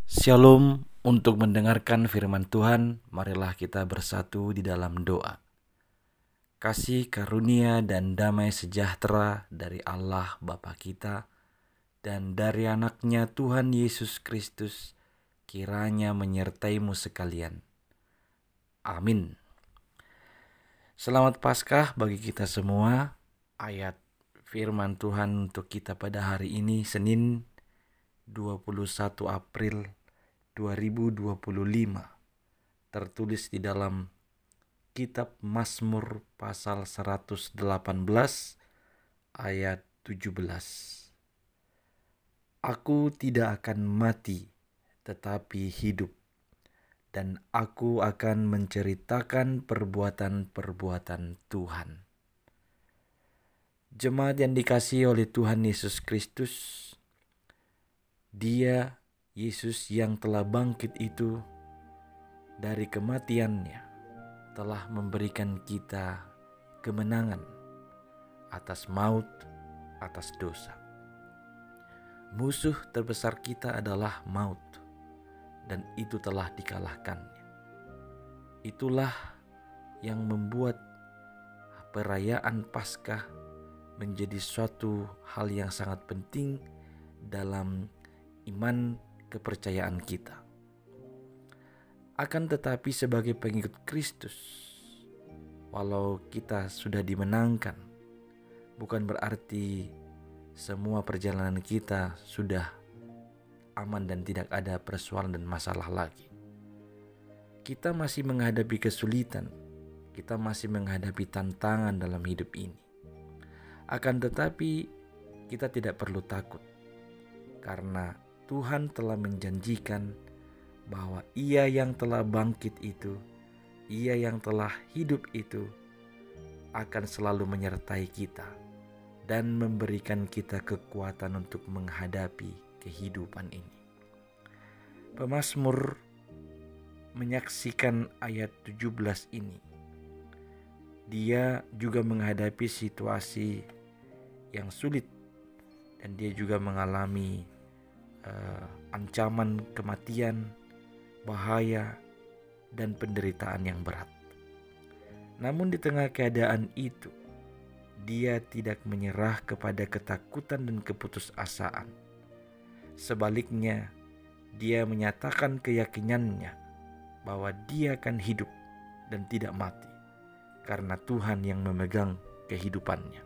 Shalom. Untuk mendengarkan firman Tuhan, marilah kita bersatu di dalam doa. Kasih karunia dan damai sejahtera dari Allah Bapa kita dan dari anaknya Tuhan Yesus Kristus kiranya menyertaimu sekalian. Amin. Selamat Paskah bagi kita semua. Ayat firman Tuhan untuk kita pada hari ini Senin 21 April 2025 tertulis di dalam Kitab Mazmur pasal 118 ayat 17. Aku tidak akan mati tetapi hidup, dan aku akan menceritakan perbuatan-perbuatan Tuhan. Jemaat yang dikasihi oleh Tuhan Yesus Kristus, Dia Yesus yang telah bangkit itu dari kematiannya telah memberikan kita kemenangan atas maut, atas dosa. Musuh terbesar kita adalah maut, dan itu telah dikalahkannya. Itulah yang membuat perayaan Paskah menjadi suatu hal yang sangat penting dalam iman kepercayaan kita. Akan tetapi sebagai pengikut Kristus, walau kita sudah dimenangkan, bukan berarti semua perjalanan kita sudah aman dan tidak ada persoalan dan masalah lagi. Kita masih menghadapi kesulitan, kita masih menghadapi tantangan dalam hidup ini. Akan tetapi kita tidak perlu takut, karena Tuhan telah menjanjikan bahwa Ia yang telah bangkit itu, Ia yang telah hidup itu akan selalu menyertai kita dan memberikan kita kekuatan untuk menghadapi kehidupan ini. Pemazmur menyaksikan ayat 17 ini. Dia juga menghadapi situasi yang sulit, dan dia juga mengalami ancaman kematian, bahaya, dan penderitaan yang berat. Namun di tengah keadaan itu, dia tidak menyerah kepada ketakutan dan keputusasaan. Sebaliknya, dia menyatakan keyakinannya bahwa dia akan hidup dan tidak mati, karena Tuhan yang memegang kehidupannya.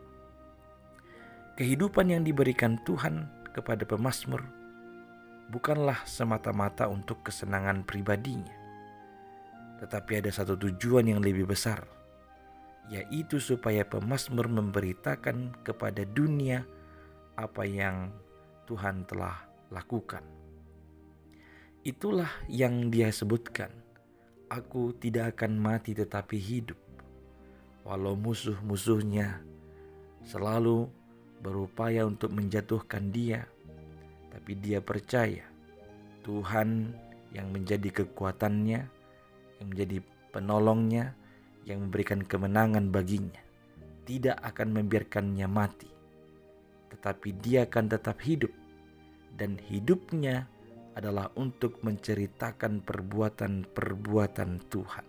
Kehidupan yang diberikan Tuhan kepada pemazmur bukanlah semata-mata untuk kesenangan pribadinya, tetapi ada satu tujuan yang lebih besar, yaitu supaya pemazmur memberitakan kepada dunia apa yang Tuhan telah lakukan. Itulah yang dia sebutkan, aku tidak akan mati tetapi hidup. Walau musuh-musuhnya selalu berupaya untuk menjatuhkan dia, tapi dia percaya Tuhan yang menjadi kekuatannya, yang menjadi penolongnya, yang memberikan kemenangan baginya, tidak akan membiarkannya mati, tetapi dia akan tetap hidup, dan hidupnya adalah untuk menceritakan perbuatan-perbuatan Tuhan.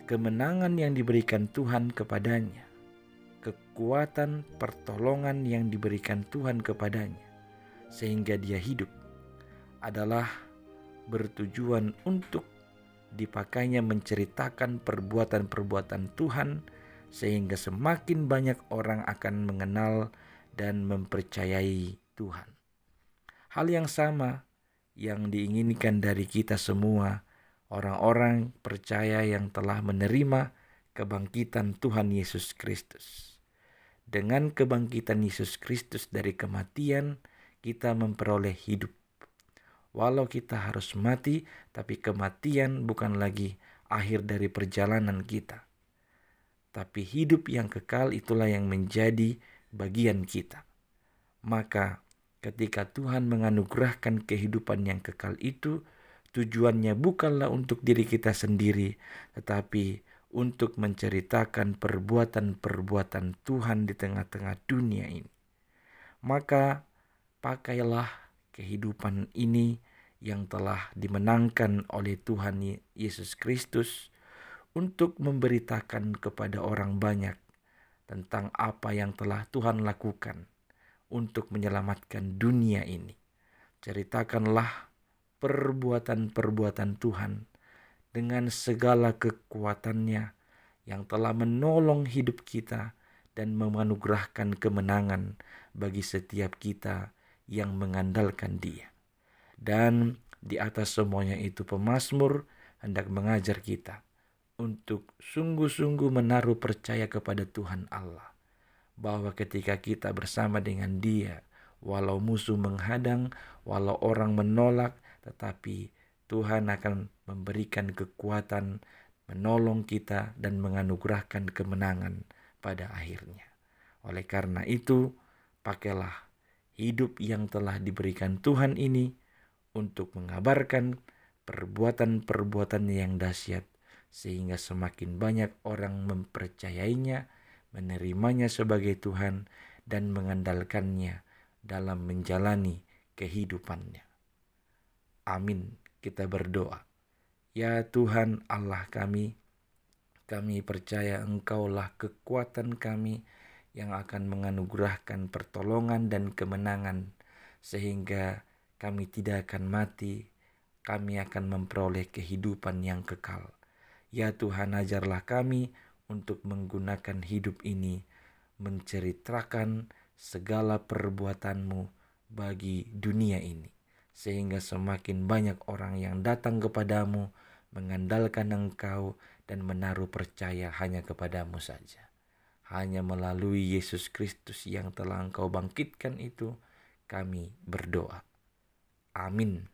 Kemenangan yang diberikan Tuhan kepadanya, kekuatan pertolongan yang diberikan Tuhan kepadanya, sehingga dia hidup, adalah bertujuan untuk dipakainya menceritakan perbuatan-perbuatan Tuhan, sehingga semakin banyak orang akan mengenal dan mempercayai Tuhan. Hal yang sama yang diinginkan dari kita semua, orang-orang percaya yang telah menerima kebangkitan Tuhan Yesus Kristus. Dengan kebangkitan Yesus Kristus dari kematian, kita memperoleh hidup. Walau kita harus mati, tapi kematian bukan lagi akhir dari perjalanan kita. Tapi hidup yang kekal itulah yang menjadi bagian kita. Maka ketika Tuhan menganugerahkan kehidupan yang kekal itu, tujuannya bukanlah untuk diri kita sendiri, tetapi untuk menceritakan perbuatan-perbuatan Tuhan di tengah-tengah dunia ini. Maka pakailah kehidupan ini yang telah dimenangkan oleh Tuhan Yesus Kristus untuk memberitakan kepada orang banyak tentang apa yang telah Tuhan lakukan untuk menyelamatkan dunia ini. Ceritakanlah perbuatan-perbuatan Tuhan dengan segala kekuatannya yang telah menolong hidup kita dan menganugerahkan kemenangan bagi setiap kita yang mengandalkan Dia. Dan di atas semuanya itu pemazmur hendak mengajar kita untuk sungguh-sungguh menaruh percaya kepada Tuhan Allah, bahwa ketika kita bersama dengan Dia, walau musuh menghadang, walau orang menolak, tetapi Tuhan akan memberikan kekuatan, menolong kita dan menganugerahkan kemenangan pada akhirnya. Oleh karena itu, pakailah hidup yang telah diberikan Tuhan ini untuk mengabarkan perbuatan-perbuatan yang dahsyat, sehingga semakin banyak orang mempercayainya, menerimanya sebagai Tuhan, dan mengandalkannya dalam menjalani kehidupannya. Amin. Kita berdoa. Ya Tuhan Allah kami percaya Engkaulah kekuatan kami yang akan menganugerahkan pertolongan dan kemenangan, sehingga kami tidak akan mati, kami akan memperoleh kehidupan yang kekal. Ya Tuhan, ajarlah kami untuk menggunakan hidup ini, menceritakan segala perbuatan-Mu bagi dunia ini, sehingga semakin banyak orang yang datang kepadamu, mengandalkan Engkau, dan menaruh percaya hanya kepadamu saja. Hanya melalui Yesus Kristus yang telah Engkau bangkitkan itu, kami berdoa. Amin.